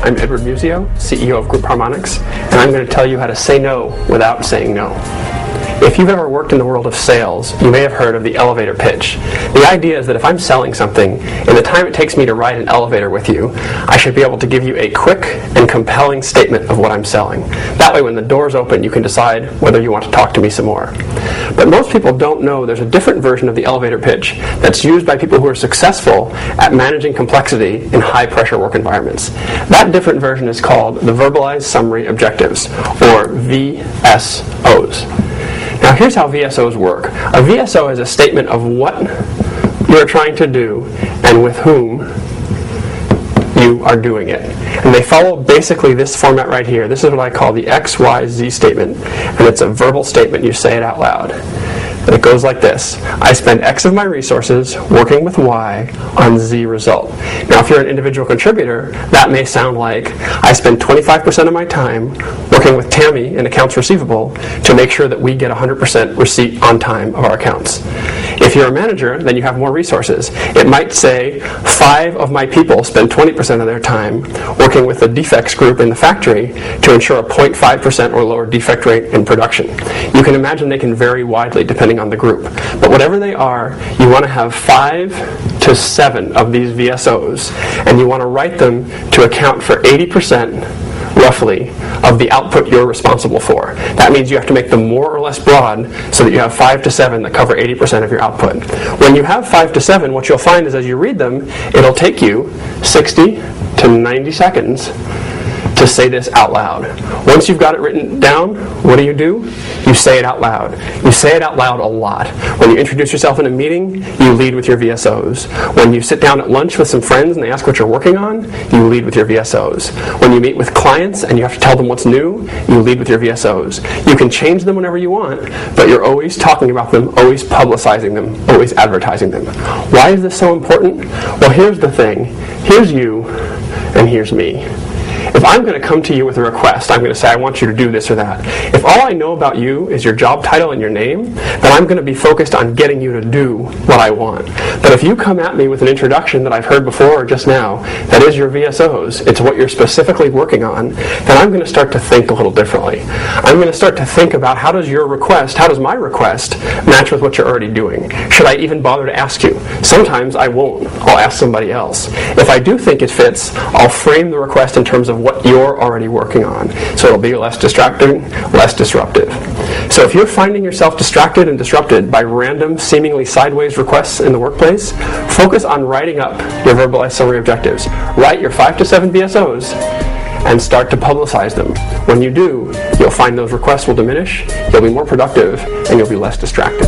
I'm Edward Muzio, CEO of Group Harmonics, and I'm going to tell you how to say no without saying no. If you've ever worked in the world of sales, you may have heard of the elevator pitch. The idea is that if I'm selling something, in the time it takes me to ride an elevator with you, I should be able to give you a quick and compelling statement of what I'm selling. That way when the doors open, you can decide whether you want to talk to me some more. But most people don't know there's a different version of the elevator pitch that's used by people who are successful at managing complexity in high-pressure work environments. That different version is called the Verbalized Summary Objectives, or VSOs. Now here's how VSOs work. A VSO is a statement of what you're trying to do and with whom you are doing it. And they follow basically this format right here. This is what I call the XYZ statement. And it's a verbal statement. You say it out loud. And it goes like this. I spend X of my resources working with Y on Z result. Now if you're an individual contributor, that may sound like I spend 25% of my time working with Tammy in accounts receivable to make sure that we get 100% receipt on time of our accounts. If you're a manager, then you have more resources. It might say 5 of my people spend 20% of their time working with the defects group in the factory to ensure a 0.5% or lower defect rate in production. You can imagine they can vary widely depending on the group. But whatever they are, you want to have 5 to 7 of these VSOs, and you want to write them to account for 80% roughly of the output you're responsible for. That means you have to make them more or less broad so that you have 5 to 7 that cover 80% of your output. When you have 5 to 7, what you'll find is as you read them, it'll take you 60 to 90 seconds to say this out loud. Once you've got it written down, what do? You say it out loud. You say it out loud a lot. When you introduce yourself in a meeting, you lead with your VSOs. When you sit down at lunch with some friends and they ask what you're working on, you lead with your VSOs. When you meet with clients and you have to tell them what's new, you lead with your VSOs. You can change them whenever you want, but you're always talking about them, always publicizing them, always advertising them. Why is this so important? Well, here's the thing. Here's you, and here's me. If I'm going to come to you with a request, I'm going to say, I want you to do this or that. If all I know about you is your job title and your name, then I'm going to be focused on getting you to do what I want. But if you come at me with an introduction that I've heard before or just now, that is your VSOs, it's what you're specifically working on, then I'm going to start to think a little differently. I'm going to start to think about how does my request match with what you're already doing? Should I even bother to ask you? Sometimes I won't. I'll ask somebody else. If I do think it fits, I'll frame the request in terms of what you're already working on. So it'll be less distracting, less disruptive. So if you're finding yourself distracted and disrupted by random, seemingly sideways requests in the workplace, focus on writing up your verbalized summary objectives. Write your 5 to 7 VSOs and start to publicize them. When you do, you'll find those requests will diminish, you'll be more productive, and you'll be less distracted.